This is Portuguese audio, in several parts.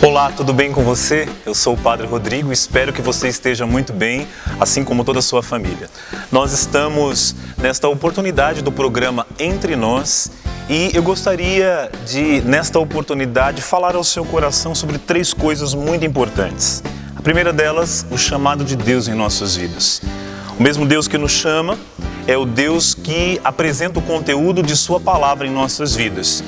Olá, tudo bem com você? Eu sou o Padre Rodrigo, espero que você esteja muito bem, assim como toda a sua família. Nós estamos nesta oportunidade do programa Entre Nós e eu gostaria de, nesta oportunidade, falar ao seu coração sobre 3 coisas muito importantes. A primeira delas, o chamado de Deus em nossas vidas. O mesmo Deus que nos chama é o Deus que apresenta o conteúdo de sua palavra em nossas vidas.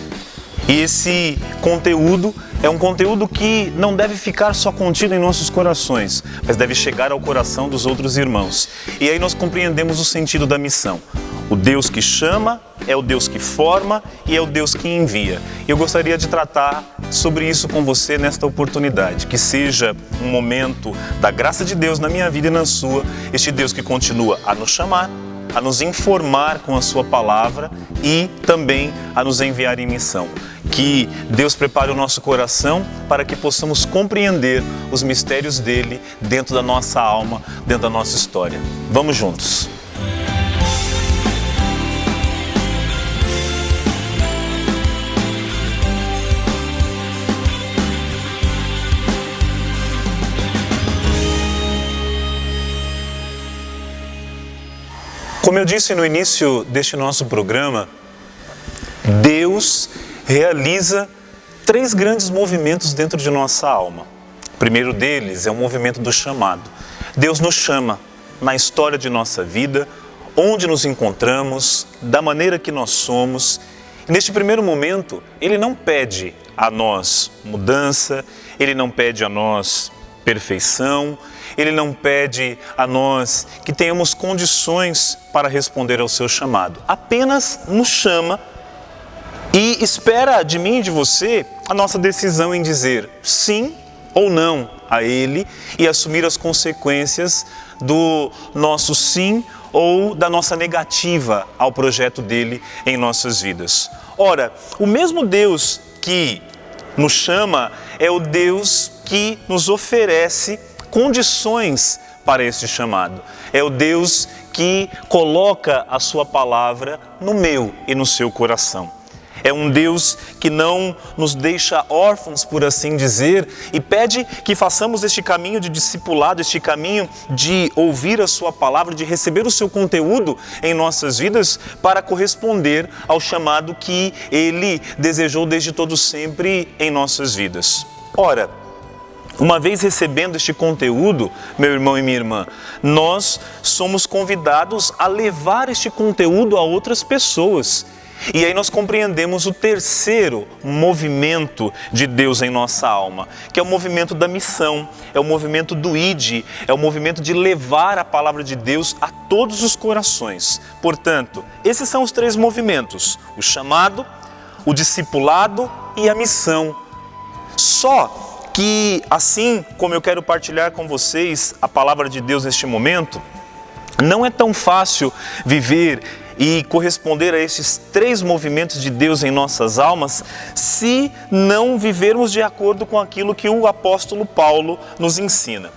E esse conteúdo é um conteúdo que não deve ficar só contido em nossos corações, mas deve chegar ao coração dos outros irmãos. E aí nós compreendemos o sentido da missão. O Deus que chama é o Deus que forma e é o Deus que envia. Eu gostaria de tratar sobre isso com você nesta oportunidade, que seja um momento da graça de Deus na minha vida e na sua, este Deus que continua a nos chamar, a nos informar com a sua palavra e também a nos enviar em missão. Que Deus prepare o nosso coração para que possamos compreender os mistérios dele dentro da nossa alma, dentro da nossa história. Vamos juntos! Como eu disse no início deste nosso programa, Deus realiza 3 grandes movimentos dentro de nossa alma. O primeiro deles é o movimento do chamado. Deus nos chama na história de nossa vida, onde nos encontramos, da maneira que nós somos. E neste primeiro momento, Ele não pede a nós mudança, Ele não pede a nós perfeição, Ele não pede a nós que tenhamos condições para responder ao seu chamado. Apenas nos chama e espera de mim e de você a nossa decisão em dizer sim ou não a Ele e assumir as consequências do nosso sim ou da nossa negativa ao projeto dele em nossas vidas. Ora, o mesmo Deus que nos chama é o Deus que nos oferece condições para esse chamado. É o Deus que coloca a sua palavra no meu e no seu coração. É um Deus que não nos deixa órfãos, por assim dizer, e pede que façamos este caminho de discipulado, este caminho de ouvir a sua palavra, de receber o seu conteúdo em nossas vidas para corresponder ao chamado que Ele desejou desde todo sempre em nossas vidas. Ora, uma vez recebendo este conteúdo, meu irmão e minha irmã, nós somos convidados a levar este conteúdo a outras pessoas. E aí nós compreendemos o terceiro movimento de Deus em nossa alma, que é o movimento da missão, é o movimento do ide, é o movimento de levar a palavra de Deus a todos os corações. Portanto, esses são os 3 movimentos, o chamado, o discipulado e a missão. Só que, assim como eu quero partilhar com vocês a palavra de Deus neste momento, não é tão fácil viver e corresponder a estes 3 movimentos de Deus em nossas almas se não vivermos de acordo com aquilo que o apóstolo Paulo nos ensina.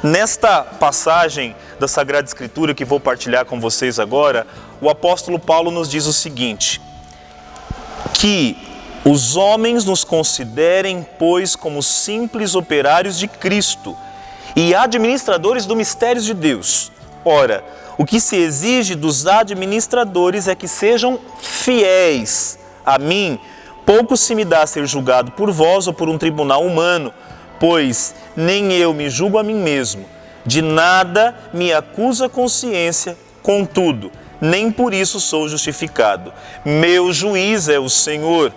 Nesta passagem da Sagrada Escritura que vou partilhar com vocês agora, o apóstolo Paulo nos diz o seguinte: que os homens nos considerem, pois, como simples operários de Cristo e administradores do mistério de Deus. Ora, o que se exige dos administradores é que sejam fiéis. A mim, pouco se me dá ser julgado por vós ou por um tribunal humano, pois nem eu me julgo a mim mesmo. De nada me acusa a consciência, contudo, nem por isso sou justificado. Meu juiz é o Senhor.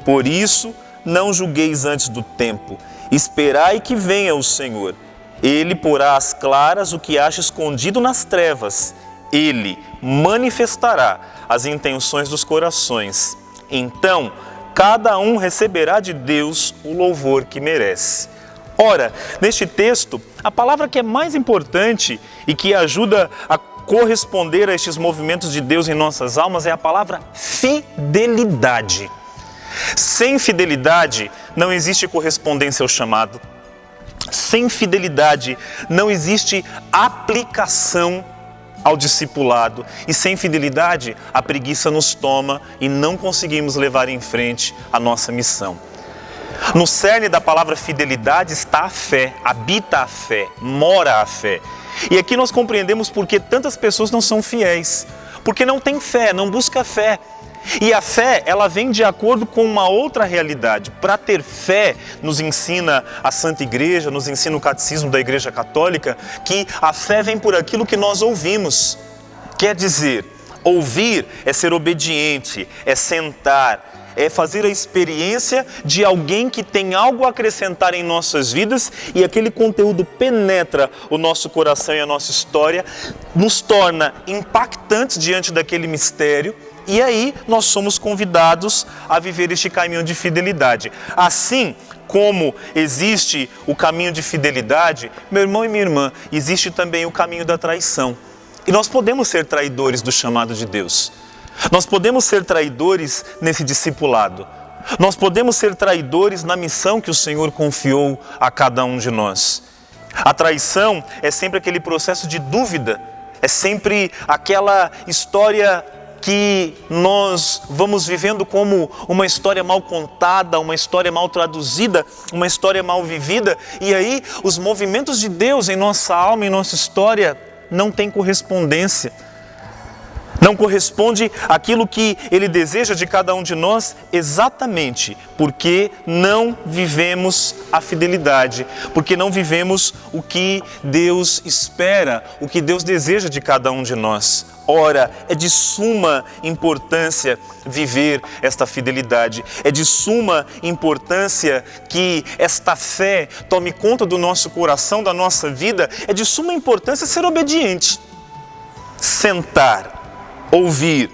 Por isso, não julgueis antes do tempo. Esperai que venha o Senhor. Ele porá às claras o que acha escondido nas trevas. Ele manifestará as intenções dos corações. Então, cada um receberá de Deus o louvor que merece. Ora, neste texto, a palavra que é mais importante e que ajuda a corresponder a estes movimentos de Deus em nossas almas é a palavra fidelidade. Sem fidelidade, não existe correspondência ao chamado. Sem fidelidade, não existe aplicação ao discipulado. E sem fidelidade, a preguiça nos toma e não conseguimos levar em frente a nossa missão. No cerne da palavra fidelidade está a fé, habita a fé, mora a fé. E aqui nós compreendemos por que tantas pessoas não são fiéis. Porque não tem fé, não busca fé. E a fé, ela vem de acordo com uma outra realidade. Para ter fé, nos ensina a Santa Igreja, nos ensina o Catecismo da Igreja Católica, que a fé vem por aquilo que nós ouvimos. Quer dizer, ouvir é ser obediente, é sentar, é fazer a experiência de alguém que tem algo a acrescentar em nossas vidas e aquele conteúdo penetra o nosso coração e a nossa história, nos torna impactantes diante daquele mistério e aí nós somos convidados a viver este caminho de fidelidade. Assim como existe o caminho de fidelidade, meu irmão e minha irmã, existe também o caminho da traição. E nós podemos ser traidores do chamado de Deus. Nós podemos ser traidores nesse discipulado. Nós podemos ser traidores na missão que o Senhor confiou a cada um de nós. A traição é sempre aquele processo de dúvida, é sempre aquela história que nós vamos vivendo como uma história mal contada, uma história mal traduzida, uma história mal vivida. E aí os movimentos de Deus em nossa alma, em nossa história, não têm correspondência. Não corresponde àquilo que Ele deseja de cada um de nós, exatamente porque não vivemos a fidelidade, porque não vivemos o que Deus espera, o que Deus deseja de cada um de nós. Ora, é de suma importância viver esta fidelidade, é de suma importância que esta fé tome conta do nosso coração, da nossa vida, é de suma importância ser obediente, sentar, ouvir,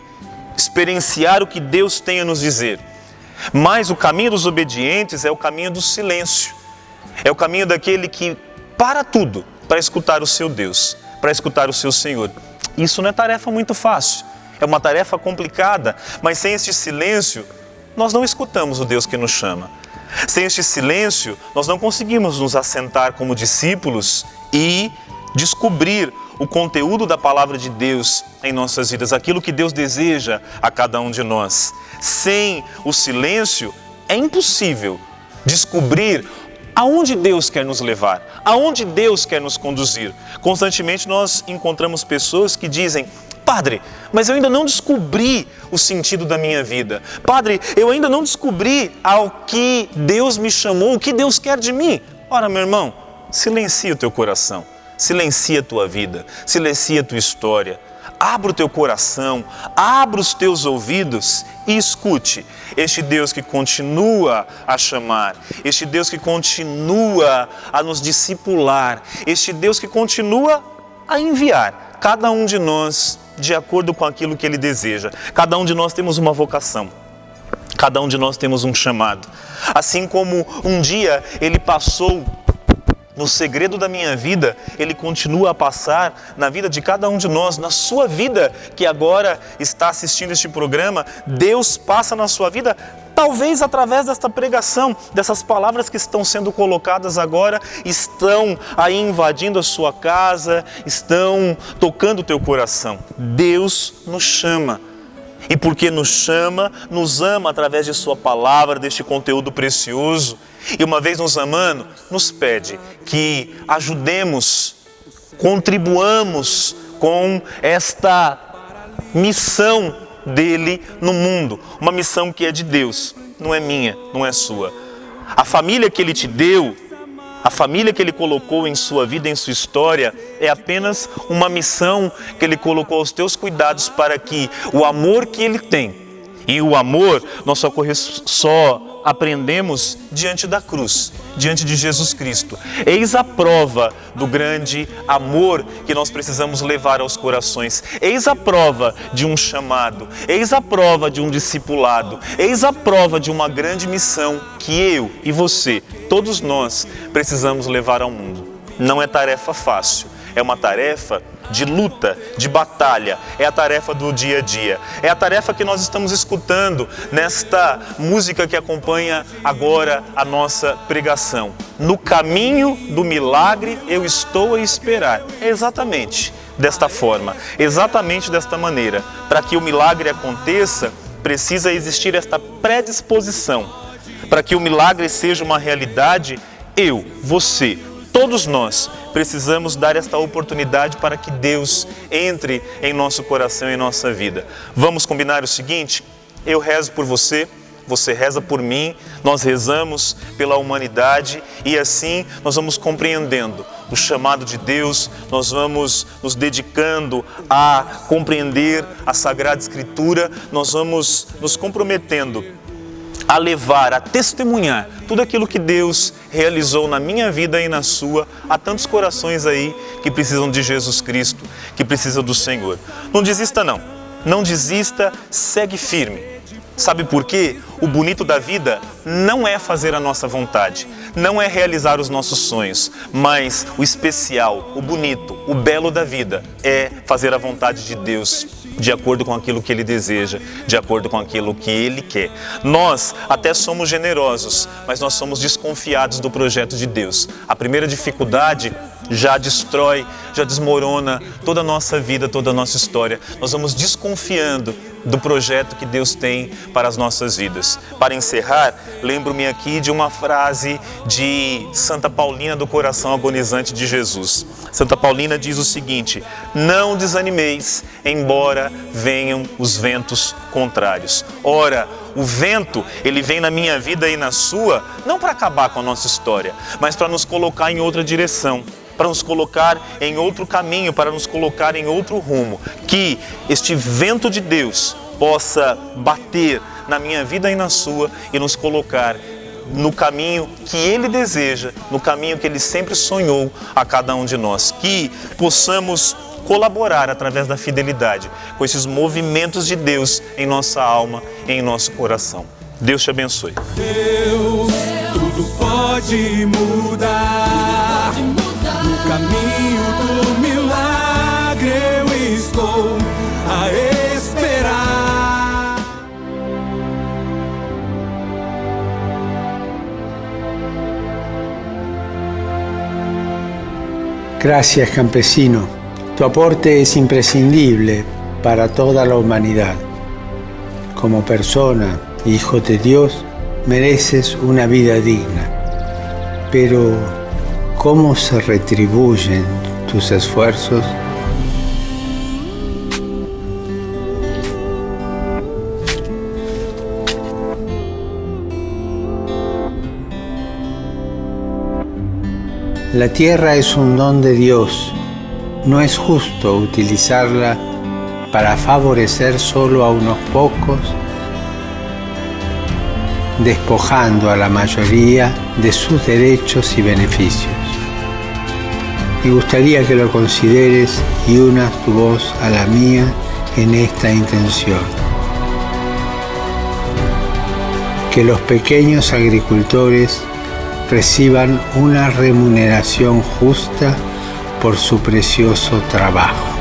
experienciar o que Deus tem a nos dizer. Mas o caminho dos obedientes é o caminho do silêncio. É o caminho daquele que para tudo para escutar o seu Deus, para escutar o seu Senhor. Isso não é tarefa muito fácil, é uma tarefa complicada, mas sem este silêncio, nós não escutamos o Deus que nos chama. Sem este silêncio, nós não conseguimos nos assentar como discípulos e descobrir o conteúdo da palavra de Deus em nossas vidas, aquilo que Deus deseja a cada um de nós. Sem o silêncio, é impossível descobrir aonde Deus quer nos levar, aonde Deus quer nos conduzir. Constantemente nós encontramos pessoas que dizem: Padre, mas eu ainda não descobri o sentido da minha vida. Padre, eu ainda não descobri ao que Deus me chamou, o que Deus quer de mim. Ora, meu irmão, silencia o teu coração. Silencia a tua vida, silencia a tua história, abra o teu coração, abra os teus ouvidos e escute este Deus que continua a chamar, este Deus que continua a nos discipular, este Deus que continua a enviar cada um de nós de acordo com aquilo que Ele deseja. Cada um de nós temos uma vocação, cada um de nós temos um chamado. Assim como um dia Ele passou no segredo da minha vida, Ele continua a passar na vida de cada um de nós, na sua vida que agora está assistindo este programa. Deus passa na sua vida, talvez através desta pregação, dessas palavras que estão sendo colocadas agora, estão aí invadindo a sua casa, estão tocando o teu coração. Deus nos chama. E porque nos chama, nos ama através de sua palavra, deste conteúdo precioso. E uma vez nos amando, nos pede que ajudemos, contribuamos com esta missão dele no mundo. Uma missão que é de Deus, não é minha, não é sua. A família que Ele te deu, a família que Ele colocou em sua vida, em sua história, é apenas uma missão que Ele colocou aos teus cuidados para que o amor que Ele tem, e o amor nós só aprendemos diante da cruz, diante de Jesus Cristo. Eis a prova do grande amor que nós precisamos levar aos corações. Eis a prova de um chamado, eis a prova de um discipulado, eis a prova de uma grande missão que eu e você, todos nós, precisamos levar ao mundo. Não é tarefa fácil, é uma tarefa de luta, de batalha, é a tarefa do dia a dia, é a tarefa que nós estamos escutando nesta música que acompanha agora a nossa pregação. No caminho do milagre eu estou a esperar. É exatamente desta forma, exatamente desta maneira. Para que o milagre aconteça, precisa existir esta predisposição. para que o milagre seja uma realidade, eu, você, todos nós precisamos dar esta oportunidade para que Deus entre em nosso coração e em nossa vida. Vamos combinar o seguinte? Eu rezo por você, você reza por mim, nós rezamos pela humanidade e assim nós vamos compreendendo o chamado de Deus, nós vamos nos dedicando a compreender a Sagrada Escritura, nós vamos nos comprometendo a levar, a testemunhar tudo aquilo que Deus realizou na minha vida e na sua. Há tantos corações aí que precisam de Jesus Cristo, que precisam do Senhor. Não desista não, não desista, segue firme. Sabe por quê? O bonito da vida não é fazer a nossa vontade, não é realizar os nossos sonhos, mas o especial, o bonito, o belo da vida é fazer a vontade de Deus, de acordo com aquilo que Ele deseja, de acordo com aquilo que Ele quer. Nós até somos generosos, mas nós somos desconfiados do projeto de Deus. A primeira dificuldade já destrói, já desmorona toda a nossa vida, toda a nossa história. Nós vamos desconfiando do projeto que Deus tem para as nossas vidas. Para encerrar, lembro-me aqui de uma frase de Santa Paulina do Coração Agonizante de Jesus. Santa Paulina diz o seguinte: não desanimeis, embora venham os ventos contrários. Ora, o vento, ele vem na minha vida e na sua, não para acabar com a nossa história, mas para nos colocar em outra direção, para nos colocar em outro caminho, para nos colocar em outro rumo. Que este vento de Deus possa bater na minha vida e na sua e nos colocar no caminho que Ele deseja, no caminho que Ele sempre sonhou a cada um de nós. Que possamos colaborar através da fidelidade com esses movimentos de Deus em nossa alma e em nosso coração. Deus te abençoe. Deus, tudo pode mudar. No caminho do milagre eu estou a esperar. Gracias, campesino. Tu aporte es imprescindible para toda la humanidad. Como persona, hijo de Dios, mereces una vida digna. Pero, ¿cómo se retribuyen tus esfuerzos? La tierra es un don de Dios. No es justo utilizarla para favorecer solo a unos pocos, despojando a la mayoría de sus derechos y beneficios. Me gustaría que lo consideres y unas tu voz a la mía en esta intención. Que los pequeños agricultores reciban una remuneración justa por su precioso trabajo.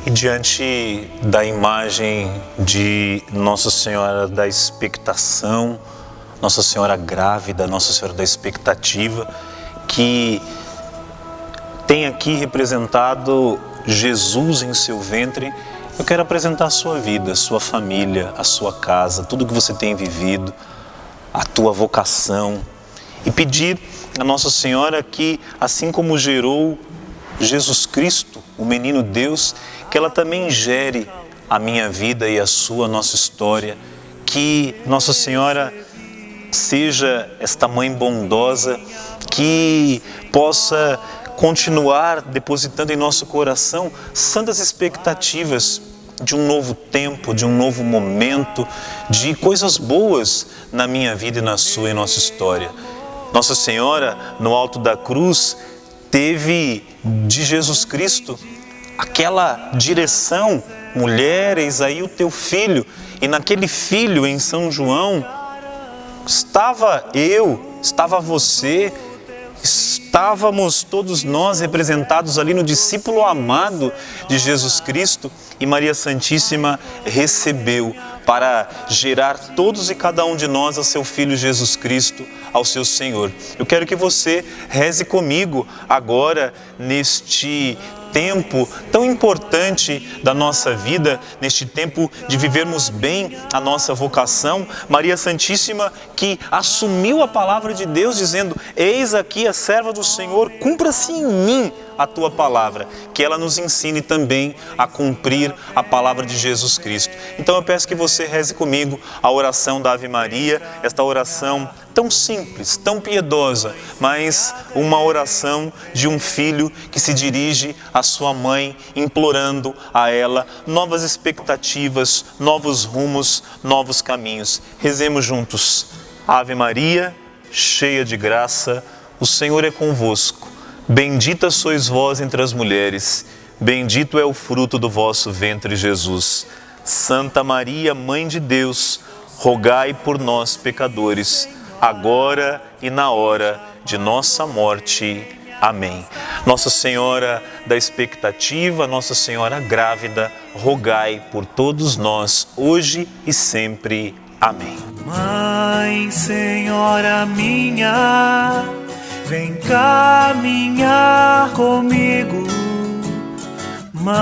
E diante da imagem de Nossa Senhora da Expectação, Nossa Senhora grávida, Nossa Senhora da Expectativa, que tem aqui representado Jesus em seu ventre, eu quero apresentar a sua vida, a sua família, a sua casa, tudo que você tem vivido, a tua vocação, e pedir a Nossa Senhora que, assim como gerou Jesus Cristo, o menino Deus, que ela também gere a minha vida e a sua, a nossa história, que Nossa Senhora seja esta mãe bondosa, que possa continuar depositando em nosso coração santas expectativas de um novo tempo, de um novo momento, de coisas boas na minha vida e na sua e nossa história. Nossa Senhora, no alto da cruz, teve de Jesus Cristo aquela direção: mulher, eis aí o teu filho. E naquele filho, em São João, estava eu, estava você, estávamos todos nós representados ali no discípulo amado de Jesus Cristo. e Maria Santíssima recebeu para gerar todos e cada um de nós a seu Filho Jesus Cristo, ao seu Senhor. Eu quero que você reze comigo agora neste tempo tão importante da nossa vida, neste tempo de vivermos bem a nossa vocação. Maria Santíssima que assumiu a palavra de Deus dizendo: eis aqui a serva do Senhor, cumpra-se em mim a tua palavra, que ela nos ensine também a cumprir a palavra de Jesus Cristo. Então eu peço que você reze comigo a oração da Ave Maria, esta oração tão simples, tão piedosa, mas uma oração de um filho que se dirige à sua mãe, implorando a ela novas expectativas, novos rumos, novos caminhos. Rezemos juntos. Ave Maria, cheia de graça, o Senhor é convosco. Bendita sois vós entre as mulheres, bendito é o fruto do vosso ventre, Jesus. Santa Maria, Mãe de Deus, rogai por nós, pecadores, agora e na hora de nossa morte. Amém. Nossa Senhora da expectativa, Nossa Senhora grávida, rogai por todos nós, hoje e sempre. Amém. Mãe, Senhora minha, vem caminhar comigo. Mãe,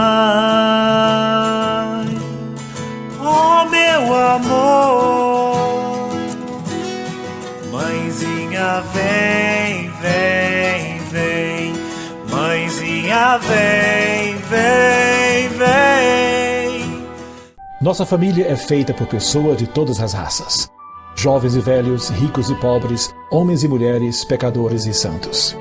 ó meu amor, mãezinha vem, vem, vem, mãezinha vem, vem, vem. Nossa família é feita por pessoas de todas as raças. Jovens e velhos, ricos e pobres, homens e mulheres, pecadores e santos.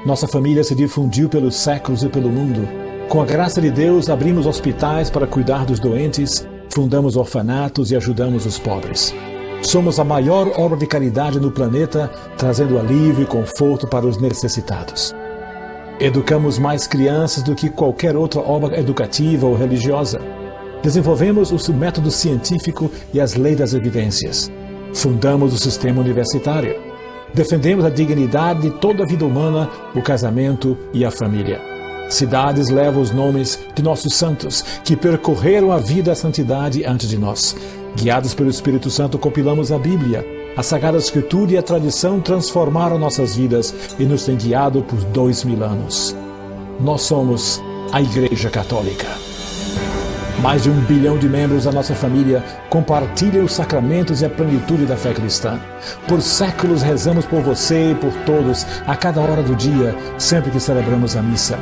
Nossa família se difundiu pelos séculos e pelo mundo. Com a graça de Deus, abrimos hospitais para cuidar dos doentes, fundamos orfanatos e ajudamos os pobres. Somos a maior obra de caridade no planeta, trazendo alívio e conforto para os necessitados. Educamos mais crianças do que qualquer outra obra educativa ou religiosa. Desenvolvemos o método científico e as leis das evidências. Fundamos o sistema universitário. Defendemos a dignidade de toda a vida humana, o casamento e a família. Cidades levam os nomes de nossos santos, que percorreram a vida à santidade antes de nós. Guiados pelo Espírito Santo, compilamos a Bíblia. A Sagrada Escritura e a tradição transformaram nossas vidas e nos têm guiado por 2000 anos. Nós somos a Igreja Católica. Mais de 1 bilhão de membros da nossa família compartilham os sacramentos e a plenitude da fé cristã. Por séculos rezamos por você e por todos, a cada hora do dia, sempre que celebramos a missa.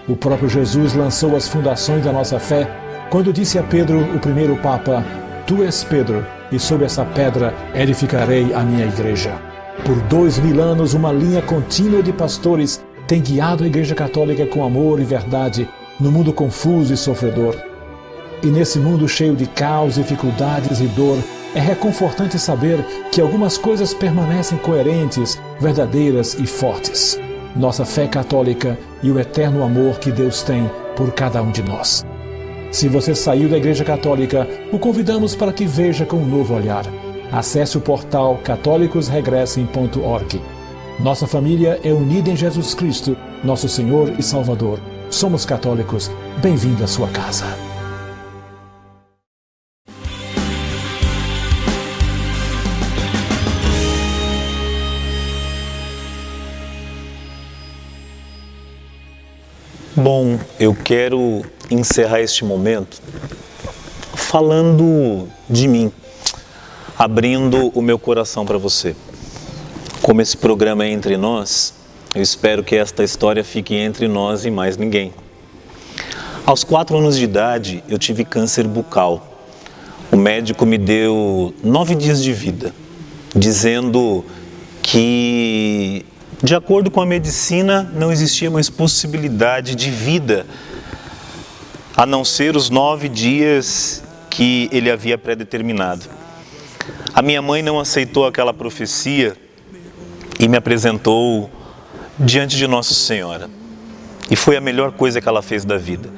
O próprio Jesus lançou as fundações da nossa fé quando disse a Pedro, o primeiro Papa: Tu és Pedro, e sobre essa pedra edificarei a minha igreja. Por 2000 anos, uma linha contínua de pastores tem guiado a Igreja Católica com amor e verdade no mundo confuso e sofredor. E nesse mundo cheio de caos, dificuldades e dor, é reconfortante saber que algumas coisas permanecem coerentes, verdadeiras e fortes. Nossa fé católica e o eterno amor que Deus tem por cada um de nós. Se você saiu da Igreja Católica, o convidamos para que veja com um novo olhar. Acesse o portal catolicosregressem.org. Nossa família é unida em Jesus Cristo, nosso Senhor e Salvador. Somos católicos. Bem-vindo à sua casa. Bom, eu quero encerrar este momento falando de mim, abrindo o meu coração para você. Como esse programa é entre nós, eu espero que esta história fique entre nós e mais ninguém. Aos 4 anos de idade, eu tive câncer bucal. O médico me deu 9 dias de vida, dizendo que, de acordo com a medicina, não existia mais possibilidade de vida, a não ser os 9 dias que ele havia predeterminado. A minha mãe não aceitou aquela profecia e me apresentou diante de Nossa Senhora. E foi a melhor coisa que ela fez da vida.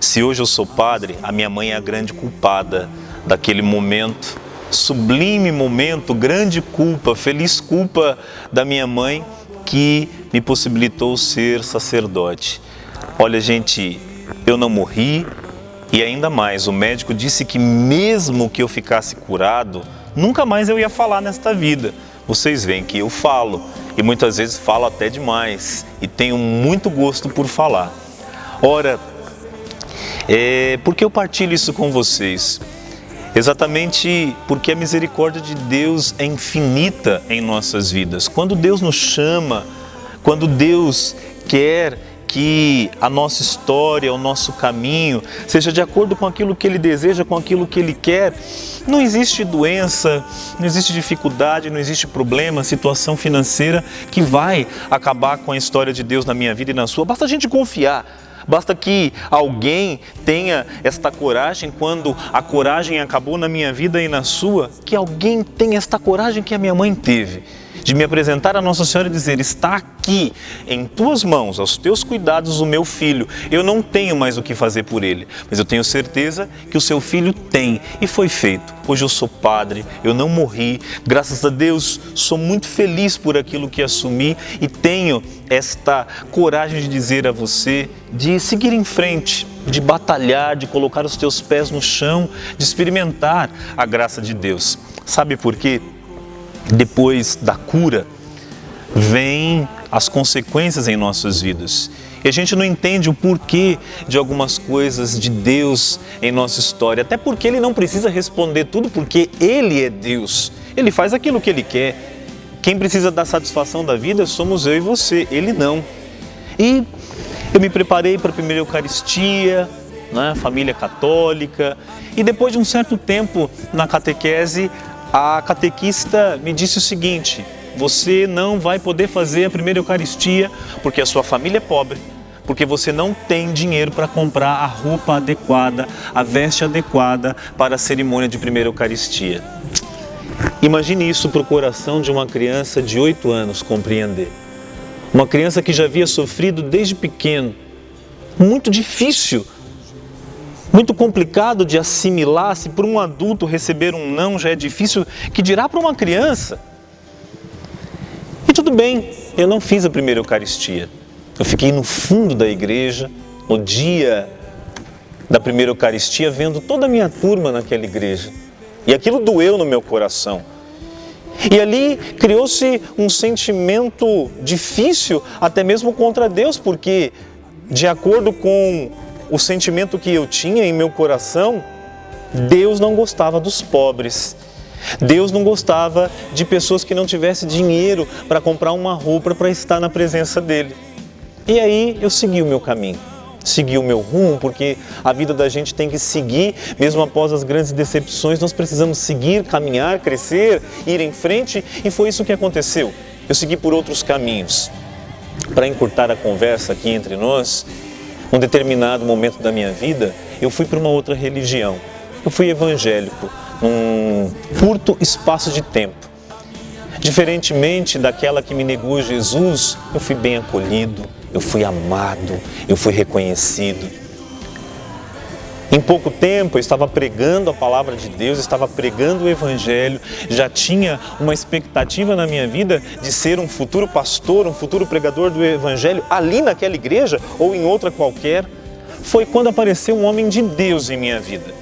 Se hoje eu sou padre, a minha mãe é a grande culpada daquele momento, sublime momento, grande culpa, feliz culpa da minha mãe, que me possibilitou ser sacerdote. Olha, gente, eu não morri, E ainda mais, o médico disse que mesmo que eu ficasse curado, nunca mais eu ia falar nesta vida. Vocês veem que eu falo, e muitas vezes falo até demais, e tenho muito gosto por falar. Ora, por que eu partilho isso com vocês? Exatamente porque a misericórdia de Deus é infinita em nossas vidas. Quando Deus nos chama, quando Deus quer que a nossa história, o nosso caminho seja de acordo com aquilo que Ele deseja, com aquilo que Ele quer, não existe doença, não existe dificuldade, não existe problema, situação financeira que vai acabar com a história de Deus na minha vida e na sua. Basta a gente confiar. Basta que alguém tenha esta coragem, quando a coragem acabou na minha vida e na sua, que alguém tenha esta coragem que a minha mãe teve, de me apresentar a Nossa Senhora e dizer: está aqui, em tuas mãos, aos teus cuidados, o meu filho. Eu não tenho mais o que fazer por ele, mas eu tenho certeza que o seu filho tem, e foi feito. Hoje eu sou padre, eu não morri, graças a Deus, sou muito feliz por aquilo que assumi e tenho esta coragem de dizer a você, de seguir em frente, de batalhar, de colocar os teus pés no chão, de experimentar a graça de Deus. Sabe por quê? Depois da cura, vêm as consequências em nossas vidas. E a gente não entende o porquê de algumas coisas de Deus em nossa história. Até porque Ele não precisa responder tudo, porque Ele é Deus. Ele faz aquilo que Ele quer. Quem precisa da satisfação da vida somos eu e você, Ele não. E eu me preparei para a primeira Eucaristia, né, família católica. E depois de um certo tempo na catequese, a catequista me disse o seguinte: você não vai poder fazer a primeira Eucaristia porque a sua família é pobre, porque você não tem dinheiro para comprar a roupa adequada, a veste adequada para a cerimônia de primeira Eucaristia. Imagine isso para o coração de uma criança de 8 anos compreender. Uma criança que já havia sofrido desde pequeno. Muito difícil, muito complicado de assimilar. Se por um adulto receber um não já é difícil, que dirá para uma criança? E tudo bem, eu não fiz a primeira Eucaristia. Eu fiquei no fundo da igreja, no dia da primeira Eucaristia, vendo toda a minha turma naquela igreja. E aquilo doeu no meu coração. E ali criou-se um sentimento difícil, até mesmo contra Deus, porque de acordo com o sentimento que eu tinha em meu coração, Deus não gostava dos pobres. Deus não gostava de pessoas que não tivessem dinheiro para comprar uma roupa para estar na presença dele. E aí eu segui o meu caminho, segui o meu rumo, porque a vida da gente tem que seguir, mesmo após as grandes decepções, nós precisamos seguir, caminhar, crescer, ir em frente, e foi isso que aconteceu. Eu segui por outros caminhos. Para encurtar a conversa aqui entre nós, num determinado momento da minha vida, eu fui para uma outra religião. Eu fui evangélico, num curto espaço de tempo. Diferentemente daquela que me negou Jesus, eu fui bem acolhido, eu fui amado, eu fui reconhecido. Em pouco tempo eu estava pregando a palavra de Deus, estava pregando o Evangelho, já tinha uma expectativa na minha vida de ser um futuro pastor, um futuro pregador do Evangelho ali naquela igreja ou em outra qualquer. Foi quando apareceu um homem de Deus em minha vida.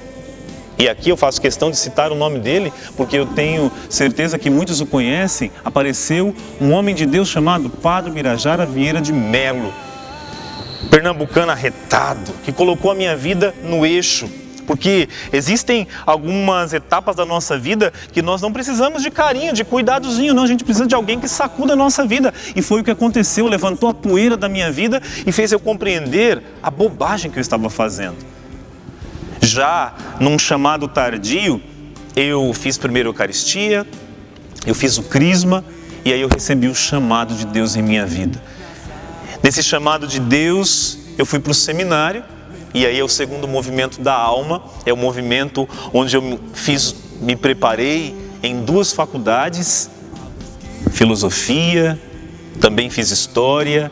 E aqui eu faço questão de citar o nome dele, porque eu tenho certeza que muitos o conhecem. Apareceu um homem de Deus chamado Padre Birajara Vieira de Melo, pernambucano arretado, que colocou a minha vida no eixo. Porque existem algumas etapas da nossa vida que nós não precisamos de carinho, de cuidadozinho, não. A gente precisa de alguém que sacuda a nossa vida. E foi o que aconteceu, levantou a poeira da minha vida e fez eu compreender a bobagem que eu estava fazendo. Já num chamado tardio, eu fiz primeiro a Eucaristia, eu fiz o Crisma e aí eu recebi o chamado de Deus em minha vida. Nesse chamado de Deus, eu fui para o seminário e aí é o segundo movimento da alma, é o movimento onde eu me preparei em 2 faculdades, filosofia, também fiz história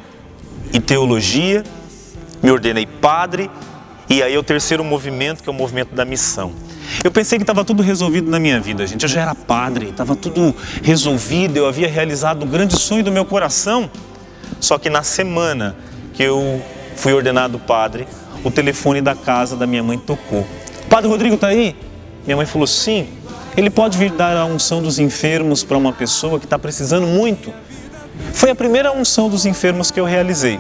e teologia, me ordenei padre. E aí é o terceiro movimento, que é o movimento da missão. Eu pensei que estava tudo resolvido na minha vida, gente. Eu já era padre, estava tudo resolvido, eu havia realizado um grande sonho do meu coração. Só que na semana que eu fui ordenado padre, o telefone da casa da minha mãe tocou. Padre Rodrigo está aí? Minha mãe falou, sim. Ele pode vir dar a unção dos enfermos para uma pessoa que está precisando muito. Foi a primeira unção dos enfermos que eu realizei.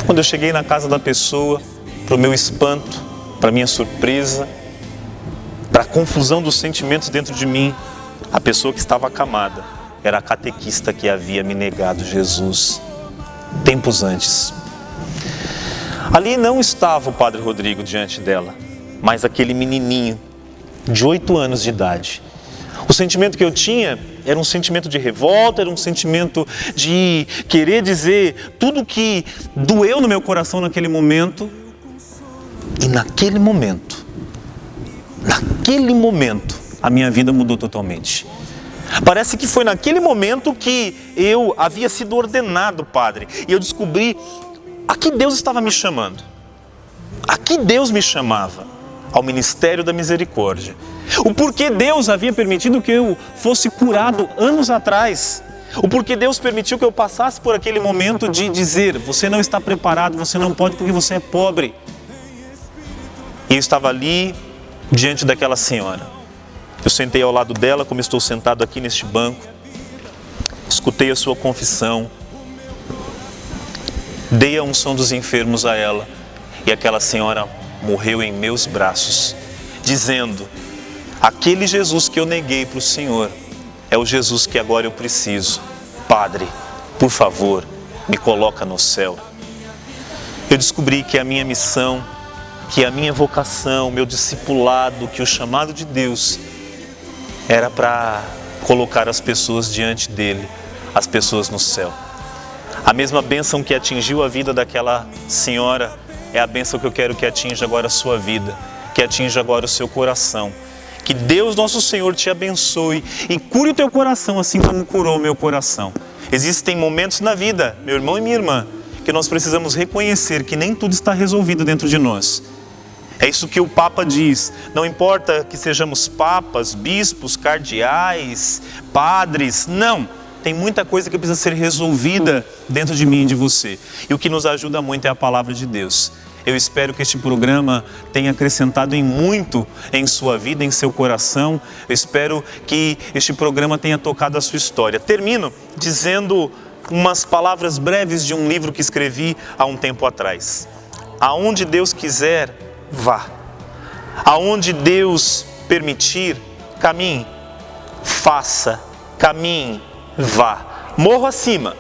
Quando eu cheguei na casa da pessoa, para o meu espanto, para a minha surpresa, para a confusão dos sentimentos dentro de mim, a pessoa que estava acamada era a catequista que havia me negado Jesus tempos antes. Ali não estava o Padre Rodrigo diante dela, mas aquele menininho de 8 anos de idade. O sentimento que eu tinha era um sentimento de revolta, era um sentimento de querer dizer tudo que doeu no meu coração naquele momento. E naquele momento, a minha vida mudou totalmente. Parece que foi naquele momento que eu havia sido ordenado padre. E eu descobri a que Deus estava me chamando. A que Deus me chamava? Ao ministério da misericórdia. O porquê Deus havia permitido que eu fosse curado anos atrás. O porquê Deus permitiu que eu passasse por aquele momento de dizer, você não está preparado, você não pode porque você é pobre. E eu estava ali, diante daquela senhora. Eu sentei ao lado dela, como estou sentado aqui neste banco. Escutei a sua confissão. Dei a unção dos enfermos a ela. E aquela senhora morreu em meus braços, dizendo, aquele Jesus que eu neguei para o Senhor, é o Jesus que agora eu preciso. Padre, por favor, me coloca no céu. Eu descobri que a minha missão, que a minha vocação, meu discipulado, que o chamado de Deus era para colocar as pessoas diante dele, as pessoas no céu. A mesma bênção que atingiu a vida daquela senhora é a bênção que eu quero que atinja agora a sua vida, que atinja agora o seu coração. Que Deus nosso Senhor te abençoe e cure o teu coração assim como curou o meu coração. Existem momentos na vida, meu irmão e minha irmã, que nós precisamos reconhecer que nem tudo está resolvido dentro de nós. É isso que o Papa diz, não importa que sejamos papas, bispos, cardeais, padres, não. Tem muita coisa que precisa ser resolvida dentro de mim e de você. E o que nos ajuda muito é a palavra de Deus. Eu espero que este programa tenha acrescentado em muito em sua vida, em seu coração. Eu espero que este programa tenha tocado a sua história. Termino dizendo umas palavras breves de um livro que escrevi há um tempo atrás. Aonde Deus quiser, vá. Aonde Deus permitir, caminhe. Faça, caminhe, vá. Morro acima.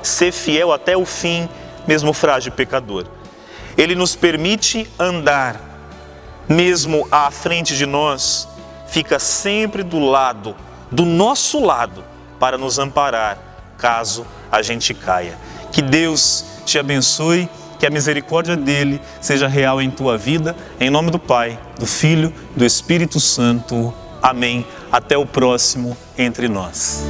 Ser fiel até o fim, mesmo frágil pecador. Ele nos permite andar, mesmo à frente de nós, fica sempre do lado, do nosso lado, para nos amparar, caso a gente caia. Que Deus te abençoe, que a misericórdia dele seja real em tua vida, em nome do Pai, do Filho, do Espírito Santo. Amém. Até o próximo Entre Nós.